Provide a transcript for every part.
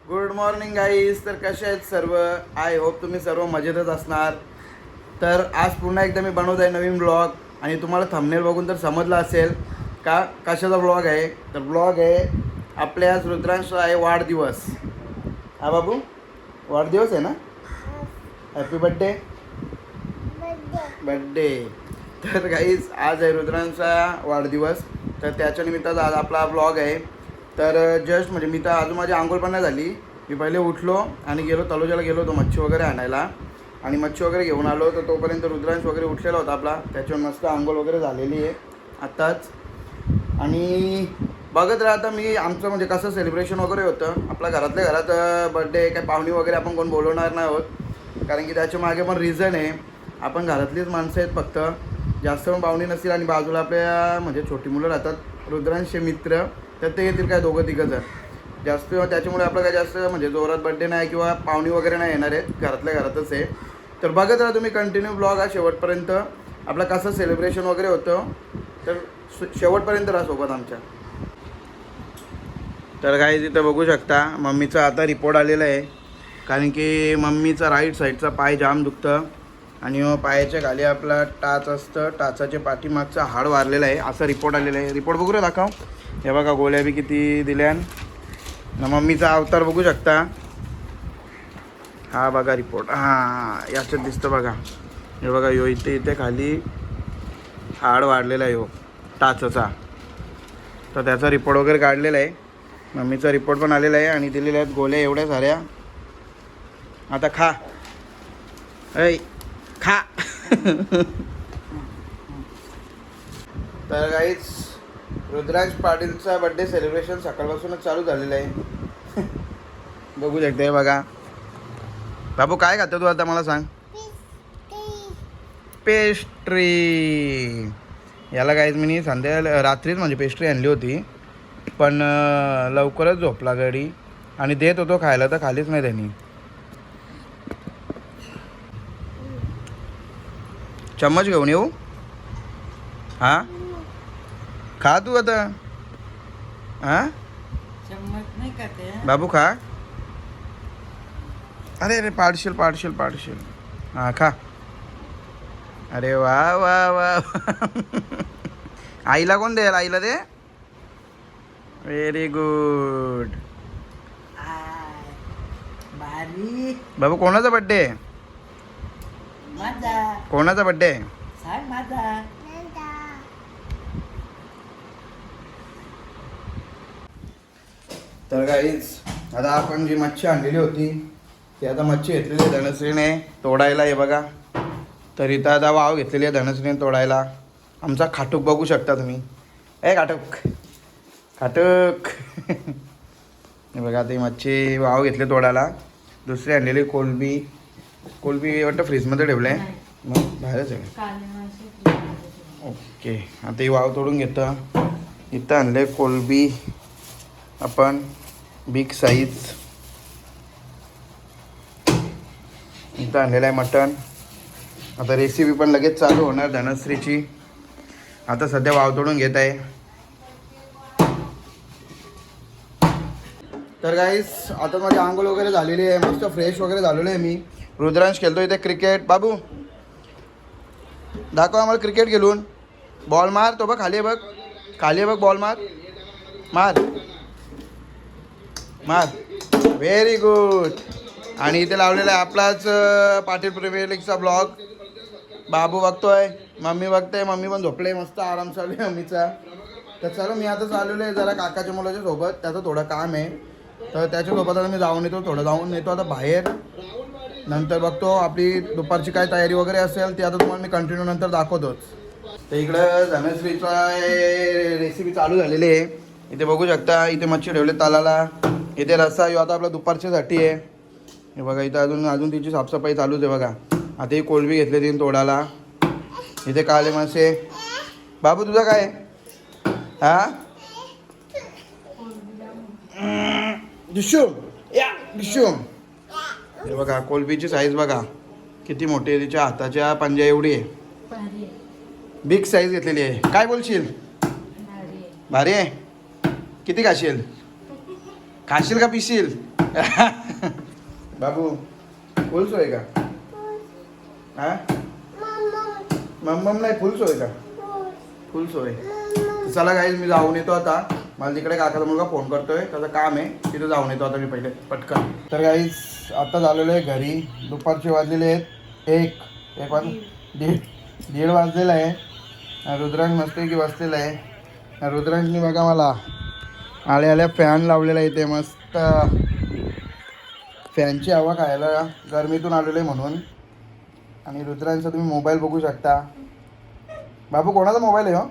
Good morning guys. तर कसे आहेत सर्व? आय होप तुम्ही सर्व मजेतच असणार. तर आज पुन्हा एकदा मी बनवत आहे नवीन ब्लॉग आणि तुम्हाला थंबनेल बघून तर समजलं असेल का कशाचा ब्लॉग आहे. तर ब्लॉग आहे आपल्या आज रुद्रांशचा आहे वाढदिवस. हा बाबू वाढदिवस आहे ना. Happy birthday. बड्डे. तर गाईज आज आहे रुद्रांचा वाढदिवस. तर त्याच्या निमित्ताचा आज आपला ब्लॉग आहे. तर जस्ट म्हणजे मी तर अजून माझी आंघोळ पण नाही झाली. मी पहिले उठलो आणि गेलो तलोजाला गेलो होतो मच्छी वगैरे आणायला आणि मच्छी वगैरे घेऊन आलो. तर तोपर्यंत रुद्रांश वगैरे उठलेला होता आपला. त्याच्यावर मस्त आंघोळ वगैरे झालेली आहे आत्ताच. आणि बघत राहता मी आमचं म्हणजे कसं सेलिब्रेशन वगैरे होतं आपल्या घरातल्या घरात. बड्डे काय पाहुणी वगैरे आपण कोण बोलवणार नाही आहोत, कारण की त्याच्या मागे पण रिझन आहे. आपण घरातलीच माणसं आहेत फक्त, जास्त पण पाहुणी नसतील. आणि बाजूला आपल्या म्हणजे छोटी मुलं राहतात रुद्रांशचे मित्र, तर ते येतील काय दोघं तिघं जण जास्त. त्याच्यामुळे आपलं काय जास्त म्हणजे जोरात बड्डे नाही किंवा पाहुणी वगैरे नाही येणार आहेत, घरातल्या घरातच आहे. तर बघत राहा तुम्ही कंटिन्यू ब्लॉग हा शेवटपर्यंत. आपलं कसं सेलिब्रेशन वगैरे होतं तर शेवटपर्यंत राहा सोबत आमच्या. तर काही तिथं बघू शकता मम्मीचा आता रिपोर्ट आलेला आहे, कारण की मम्मीचा राईट साईडचा पाय जाम दुखतं आणि पायाच्या खाली आपला टाच असतं, टाचाच्या पाठीमागचा हाड वारलेला आहे असा रिपोर्ट आलेला आहे. रिपोर्ट बघू रे दाखव. हे बघा गोळ्या बी किती दिल्यान. मम्मीचा अवतार बघू शकता. हा बघा रिपोर्ट. हां याच्यात दिसतं बघा. हे बघा यो इथे खाली हाड वाढलेला आहे हो टाचाचा. तर त्याचा रिपोर्ट वगैरे काढलेला आहे. मम्मीचा रिपोर्ट पण आलेला आहे आणि दिलेल्या आहेत गोळ्या एवढ्या साऱ्या. आता खा ऐ खा. तर गाईच रुद्रांश पाटीलचा बड्डे सेलिब्रेशन सकाळपासूनच चालू झालेलं आहे. बघू शकते हे बघा. बाबू काय खातो तू आता मला सांग. पेस्ट्री. याला काहीच मी रात्रीच म्हणजे पेस्ट्री आणली होती, पण लवकरच झोपला गडी आणि देत होतो खायला तर खालीच नाही त्यांनी. चम्मच घेऊन येऊ. हां खा तू आता. हां बाबू खा. अरे अरे पाडशील पाडशील पाडशील. हां खा. अरे वा वा वा. आईला कोण देईल? आईला दे. Very good. बाबू कोणाचा बड्डे? कोणाचा बड्डे? तर गाईज आता आपण जी मच्छी आणलेली होती ती आता मच्छी घेतलेली आहे धनश्रीने तोडायला. हे बघा. तर इथं आता वाव घेतलेली आहे धनश्रीने तोडायला. आमचा खाटूक बघू शकता तुम्ही. ए खाटूक खाटूक. हे बघा ती मच्छी वाव घेतली तोडायला. दुसरी आणलेली कोलबी. कोलबी वाटतं फ्रीजमध्ये ठेवलं आहे, मग बाहेरच आहे. ओके आता ही वाव तोडून घेतं. इथं आणले कोलबी आपण बिग साईज. इथं आणलेलं आहे मटण. आता रेसिपी पण लगेच चालू होणार धनश्रीची. आता सध्या वाव तोडून घेत आहे. तर गाईस आता माझी आंघोळ वगैरे झालेली आहे, मस्त फ्रेश वगैरे झालेलो आहे मी. रुद्रांश खेळतो इथे क्रिकेट. बाबू दाखव आम्हाला क्रिकेट खेळून. बॉल मार. तो बघ खाली आहे बघ. खाली आहे बघ. बॉल मार मार मार. Very good. आणि इथे लावलेला आहे आपलाच पाटील प्रीमियर लीगचा ब्लॉग. बाबू बघतोय, मम्मी बघते. मम्मी पण झोपले, मस्त आराम चालू आहे मम्मीचा. तर चलो मी आता चाललेलो आहे जरा काकाच्या मुलाच्या सोबत. त्याचं थोडं काम आहे, तर त्याच्यासोबत आता मी जाऊन येतो. थोडं जाऊन येतो आता बाहेर. नंतर बघतो आपली दुपारची काय तयारी वगैरे असेल ती आता तुम्हाला मी कंटिन्यू नंतर दाखवतोच. तर इकडं धनश्रीचा रेसिपी चालू झालेली आहे. इथे बघू शकता. इथे मच्छी ठेवले तालाला. इथे रस्सा यो आता आपला दुपारच्यासाठी आहे. हे बघा इथं अजून तिची साफसफाई चालूच आहे बघा. आता ही कोलबी घेतली तिने तोडाला. इथे काले मासे. बाबू तुझा काय हा? डिशूम या डिशूम. हे बघा कोलबीची साईज बघा किती मोठी आहे. तिच्या हाताच्या पंजा एवढी आहे. बिग साईज घेतलेली आहे. काय बोलशील? भारी आहे. किती खाशील? खाशील का पिशील? बाबू फुल सोय का? हा मम्मम नाही फुल सोय का? फुल सोय. चला गाईज मी जाऊन येतो आता. मला तिकडे काकाचा मुलगा फोन करतोय, त्याचं काम आहे, तिथं जाऊन येतो आता मी पहिले पटकन. तर गाईज आता झालेलं आहे घरी. दुपारचे वाजलेले आहेत एक दीड वाजलेला आहे. रुद्रांश मस्त की बसलेला आहे. रुद्रांशनी बघा मला आल्या फॅन लावलेला इथे मस्त. फॅनची हवा खायला गरमीतून आलेलो आहे म्हणून. आणि रुद्रांचा तुम्ही मोबाईल बघू शकता. बाबू कोणाचा मोबाईल आहे हो?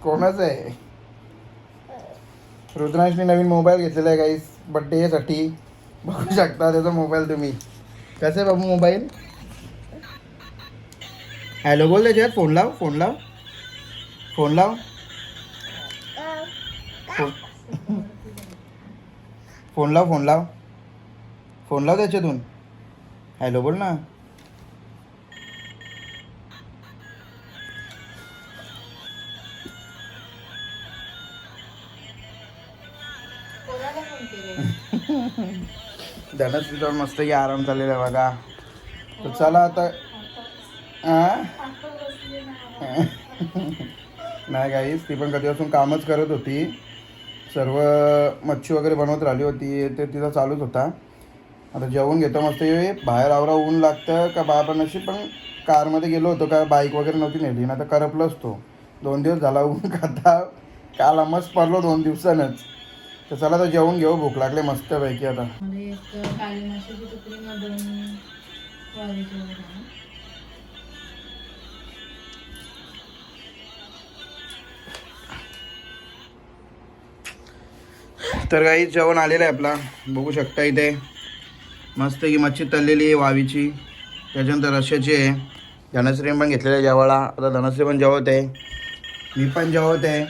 कोणाचा आहे? रुद्रांशने नवीन मोबाईल घेतलेला आहे गाईस बड्डेसाठी. बघू शकता त्याचा मोबाईल तुम्ही. कसं आहे बाबू मोबाईल? हॅलो बोल त्याच्यात. फोन लाव फोन लाव फोन लाव फोन लाव फोन लाव फोन लाव त्याच्यातून. हॅलो बोल ना. धनश्रीचा मस्त की आराम चाललेला आहे बघा. तर चला आता. नाही गाईस ती पण कधीपासून कामच करत होती. सर्व मच्छी वगैरे बनवत राहिली होती, ते तिचा चालूच होता. आता जेवून घेतो मस्त. बाहेर आवरा ऊन लागतं का बाबा नशीब. पण कारमध्ये गेलो होतो का बाईक वगैरे नव्हती नेली ना, तर करपलंच तो. 2 दिवस झाला ऊन खाता. काल आम्हाच पडलो 2 दिवसानंच. तर चला तर जेवून घेऊ, भूक लागले मस्त पैकी आता. तर काही जेवण आलेलं आहे आपला, बघू शकता इथे. मस्त की मच्छी तळलेली आहे वावीची, त्याच्यानंतर रश्श्याची आहे. धनश्री पण घेतलेलं आहे जेवायला. आता धनश्री पण जेवत आहे, मी पण जेवत आहे,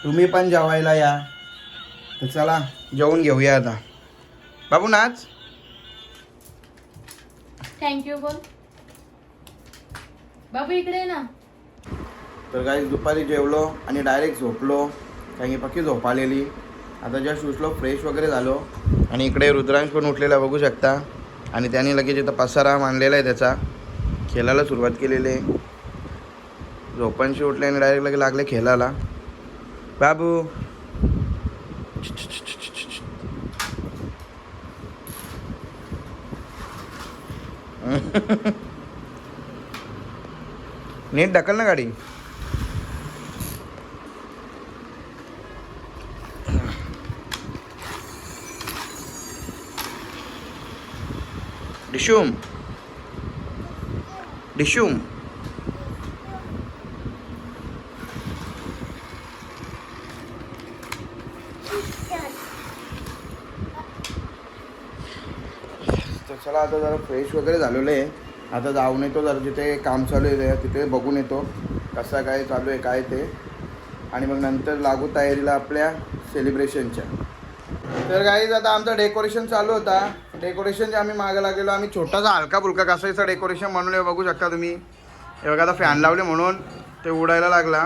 तुम्ही पण जेवायला या. तर चला जेवून घेऊया आता. बाबू नाच. थँक्यू बोल बाबू, इकडे ना. तर काही दुपारी जेवलो आणि डायरेक्ट झोपलो, कारण की पक्की झोप आलेली. आता जस्ट उठलो, फ्रेश वगैरे झालो. आणि इकडे रुद्रांश पण उठलेला बघू शकता. आणि त्याने लगेच इथं पसारा मांडलेला आहे त्याचा, खेळायला सुरुवात केलेली आहे. झोपांशी उठले आणि डायरेक्ट लगे लागले खेळायला. बाबू नीट ढकल ना गाडी. डिशूम डिशूम. तर चला आता जरा फ्रेश वगैरे झालेलं आहे. आता जाऊन येतो जरा जिथे काम चालू आहे तिथे बघून येतो कसं काय चालू आहे काय ते. आणि मग नंतर लागू तयारीला आपल्या सेलिब्रेशनच्या. तर गाईज आता आमचं डेकोरेशन चालू होता. डेकोरेशनच्या आम्ही मागे लागलेलो. आम्ही छोटासा हलका फुलका कसायचा डेकोरेशन म्हणून हे बघू शकता तुम्ही. हे बघा आता फॅन लावले म्हणून ते उडायला लागला.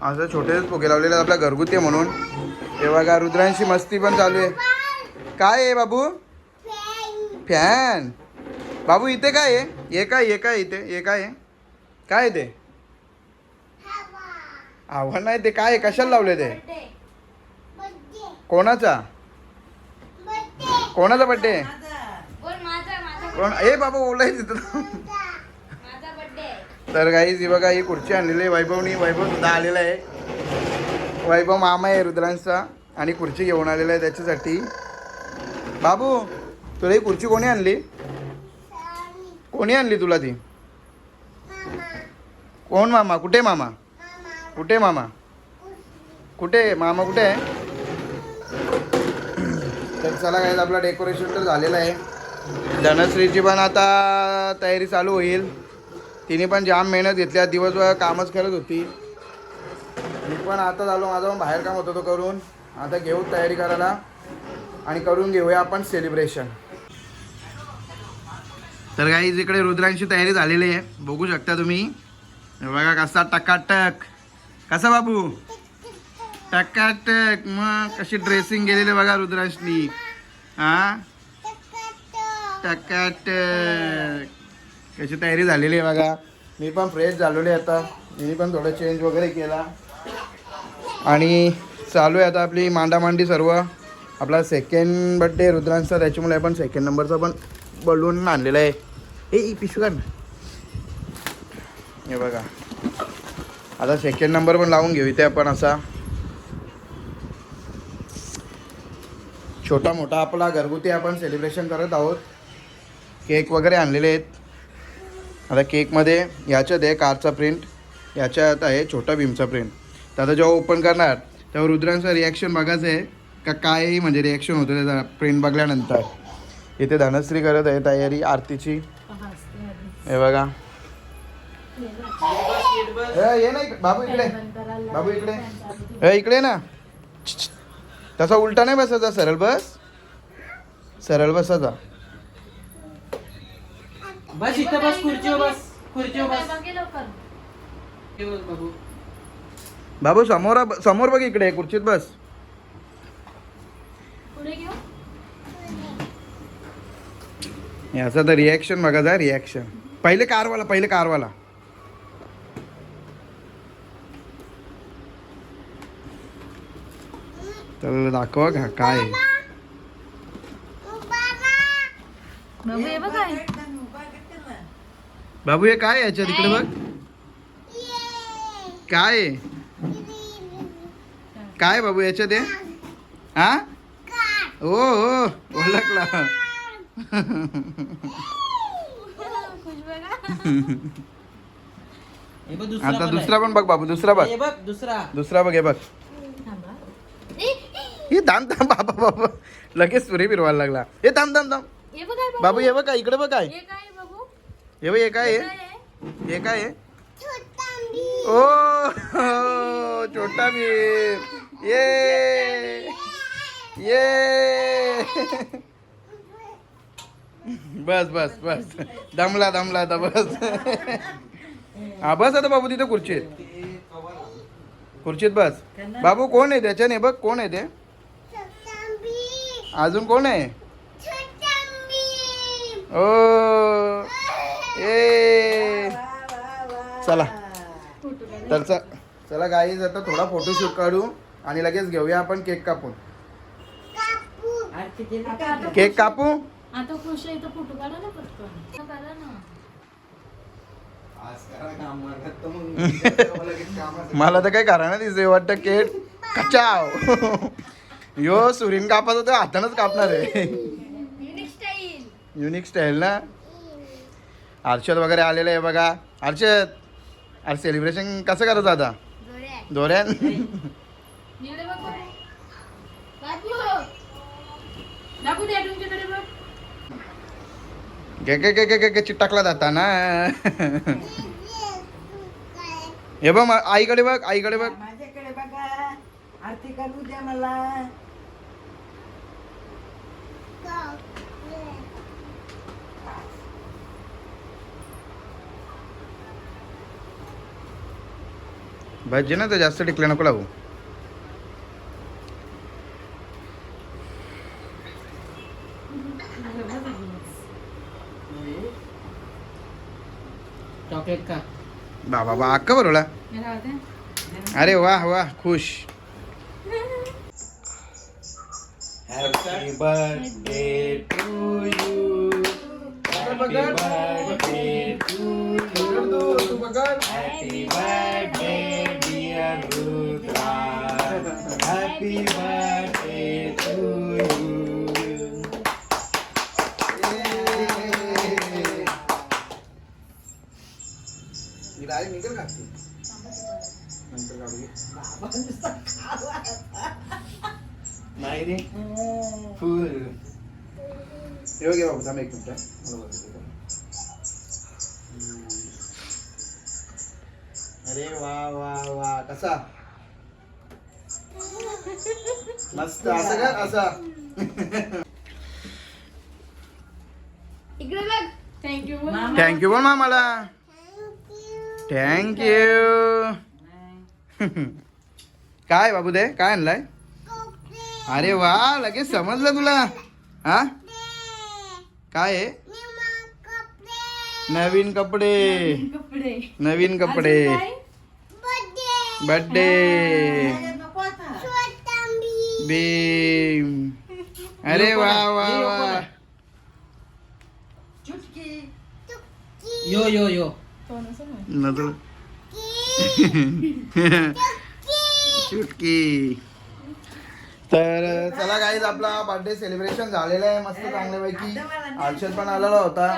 असं छोटेच फुगे लावलेले आपल्या घरगुती म्हणून. हे बघा रुद्रांशी मस्ती पण चालू आहे. काय आहे बाबू? फॅन. बाबू इथे काय आहे? हे काय इथे? हे काय आहे? काय ते? आव्हान नाही ते काय आहे? कशाला लावले ते? कोणाचा? कोणाचा बड्डे? कोण? ए बाबा बोलायचं तिथं. तर गाईज ही बघा ही खुर्ची आणलेली आहे वैभवनी. वैभव सुद्धा आलेला आहे. वैभव मामा आहे रुद्रांचा आणि खुर्ची घेऊन आलेला आहे त्याच्यासाठी. बाबू तुला ही खुर्ची कोणी आणली? कोणी आणली तुला ती? कोण मामा? कुठे मामा? कुठे मामा? कुठे मामा कुठे आहे? तर चला गाईज आपला डेकोरेशन तर झालेलं आहे. धनश्रीची पण आता तयारी चालू होईल. तिने पण जाम मेहनत घेतल्या, दिवसभर कामच करत होती. मी पण आता झालो, माझं पण बाहेर काम होतं तो करून. आता घेऊ तयारी करायला आणि करून घेऊया आपण सेलिब्रेशन. तर गाईज इकडे रुद्रांची तयारी झालेली आहे, बघू शकता तुम्ही. बघा कसा टकाटक. कसा बाबू? टकाटक. मग कशी ड्रेसिंग गेलेली बघा रुद्रांशनी. हा टकाटक. कशी तयारी झालेली आहे बघा. मी पण फ्रेश झालेलो आहे आता. मी पण थोडं चेंज वगैरे केला आणि चालू आहे आता आपली मांडामांडी सर्व. आपला सेकंड बड्डे रुद्रांचा, त्याच्यामुळे आपण सेकंड नंबरचा पण बलून आणलेला आहे. ए पिशवी काढ. हे बघा आता सेकंड नंबर पण लावून घेऊ इथे आपण. असा छोटा मोठा आपला घरगुती आपण सेलिब्रेशन करत आहोत. केक वगैरे आणलेले आहेत. आता केकमध्ये याच्यात आहे कारचा प्रिंट, याच्यात आहे छोटा भीमचा प्रिंट. तर आता जेव्हा ओपन करणार तेव्हा रुद्रांचं रिॲक्शन बघायचं आहे का काय, म्हणजे रिॲक्शन होतं त्याचा प्रिंट बघल्यानंतर. इथे धनश्री करत आहे तयारी आरतीची. हे बघा. ये नाही बाबू इकडे, बाबू इकडे. हे इकडे ना. तसा उलटा नाही बसायचा, सरळ बस, सरळ बसायचा. बस इथं बस, खुर्चीवर बस, खुर्चीवर बस. बाबू बाबू समोर समोर बघ, इकडे खुर्चीत बस. याचा तर रिॲक्शन बघा, रिॲक्शन. पहिले कारवाला. तर दाखवा का काय आहे. बाबू हे काय याच्यात, इकडे बघ. काय आहे? काय बाबू याच्यात आहे? हा हो हो ओळखला. आता दुसरा पण बघ बाबू, दुसरा बघ, दुसरा बघ. हे बघ, हे थांब बाबा लगेच सुरे फिरवायला लागला. हे थांब बाबू. हे बघ काय, इकडे बघ काय. हे बघ, हे काय आहे? हे काय आहे? ओ छोटा भीम. ये बस दमला आता बस. हा बस आता बाबू तिथे खुर्चीत बस. बाबू कोण आहे त्याच्याने बघ, कोण आहे ते? अजून कोण आहे? ओ ए चला तर चला गाईज, आता थोडा फोटोशूट काढू आणि लगेच घेऊया आपण केक कापून. केक कापू आता खुश आहे तर फोटो काढा ना पटकन. करा ना. मला तर काही कारण दिसते वाटतं. केक कचाव. यो सुरीन कापाचा तर हातानच कापणार आहे. युनिक स्टाईल ना. हर्षद वगैरे आलेलं आहे बघा. हर्षद, अरे सेलिब्रेशन कसं करायचं आता? दोऱ्यान. घे चिटकला जाता ना. हे बघ आईकडे बघ, माझ्याकडे बघा. आरती करू द्या मला. भाजी ना तर जास्त टिकलं नको लागू. चॉकलेट का बाबा अक्का बरोला. अरे वाह खुश. Happy birthday to you. Happy birthday to you. Happy birthday dear Rudra. Happy birthday to you. निघेल का नंतर काढूया. नाही रे फुल. येऊ घे बाबू, थांब एक मिनिट. अरे वा कसा मस्त. असं कर, असं. थँक्यू बोल मामाला. थँक्यू. काय बाबू दे काय आणलाय? अरे वा लगेच समजलं तुला. हा काय आहे? नवीन कपडे. कपडे. नवीन कपडे. अजून काय? बर्थडे नको आता. बीम. अरे वा वा वा. चुटकी. यो यो यो कोणाचं नाही? नजर चुटकी. तर चला गाईज आपला बर्थडे सेलिब्रेशन झालेला आहे मस्त चांगल्यापैकी. हर्षद पण आलेला होता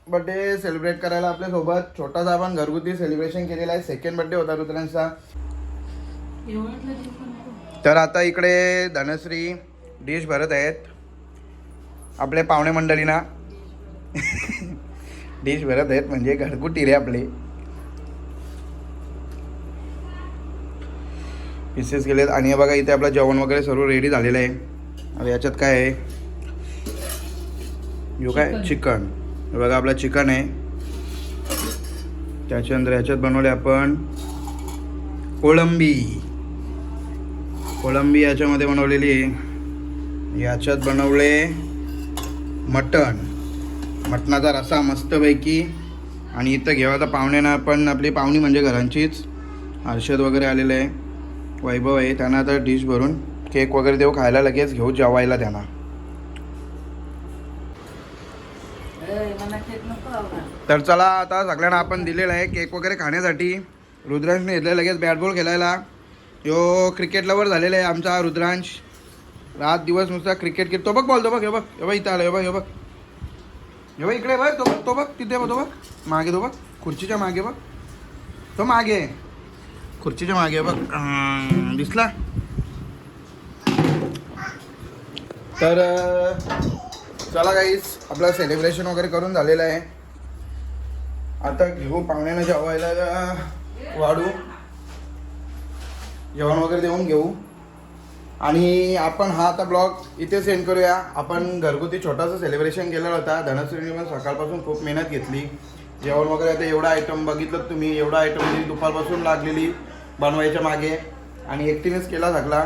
बर्थडे सेलिब्रेट करायला आपल्या सोबत. छोटासा आपण घरगुती सेलिब्रेशन केलेला आहे. सेकंड बर्थडे होता रुद्रांचा. एवढ्यातलं ते पण नको. तर आता इकडे धनश्री डिश भरत आहेत आपले पाहुणे मंडळींना. डिश भरत आहेत म्हणजे घरगुती रे आपले. पीसेस केलेत आणि हे बघा इथे आपलं जेवण वगैरे सर्व रेडी झालेलं आहे. आता याच्यात काय आहे? यो काय चिकन. हे बघा आपलं चिकन आहे. त्याच्यानंतर याच्यात बनवले आपण कोळंबी. कोळंबी याच्यामध्ये बनवलेली आहे. याच्यात बनवले मटण. मटणाचा रस्सा मस्तपैकी. आणि इथं घेऊ आता पाहुण्यांना पण आपली पाहुणी म्हणजे घरांचीच हर्षद वगैरे आलेलं आहे. वैभव आहे. त्यांना आता डिश भरून केक वगैरे देऊ खायला. लगेच घेऊ जेवायला त्यांना. मला केक नको आवडा. तर चला आता सगळ्यांना आपण दिलेलं आहे केक वगैरे खाण्यासाठी. रुद्रांशने घेतलं लगेच बॅट बॉल खेळायला. यो क्रिकेट लवर झालेला आहे आमचा रुद्रांश. रात दिवस नुसता क्रिकेट खेळ. तो बघ बॉल तो बघ. हे बघ हे बघ इथं आलं. हे बघ हे बघ हे बघ इकडे बघ. तो बघ तिथे बघ. तो बघ मागे. तो बघ खुर्चीच्या मागे बघ. तो मागे खुर्चीच्या मागे बघ. दिसला. तर चला गाईस आपलं सेलिब्रेशन वगैरे करून झालेलं आहे. आता घेऊ पाहुण्यांना जेवायला वाढू. जेवण वगैरे देऊन घेऊ. आणि आपण हा आता ब्लॉग इथे सेंड करूया. आपण घरगुती छोटासा सेलिब्रेशन केलेला होता. धनश्रीने पण सकाळपासून खूप मेहनत घेतली. जेवण वगैरे आता एवढा आयटम बघितलं तुम्ही. एवढा आयटम दुपारपासून लागलेली बनवायच्या मागे. आणि एकटीनेच केला सगळा.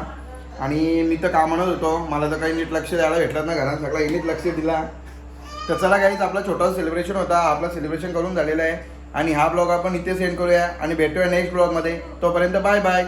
आणि मी तर कामानच होतो. मला तर काही नीट लक्ष द्यायला भेटलं ना घरात. सगळा नीट लक्ष दिला. तर चला काहीच आपला छोटासा सेलिब्रेशन होता. आपला सेलिब्रेशन करून झालेला आहे. आणि हा ब्लॉग आपण इथे सेंड करूया. आणि भेटूया नेक्स्ट ब्लॉगमध्ये. तोपर्यंत बाय बाय.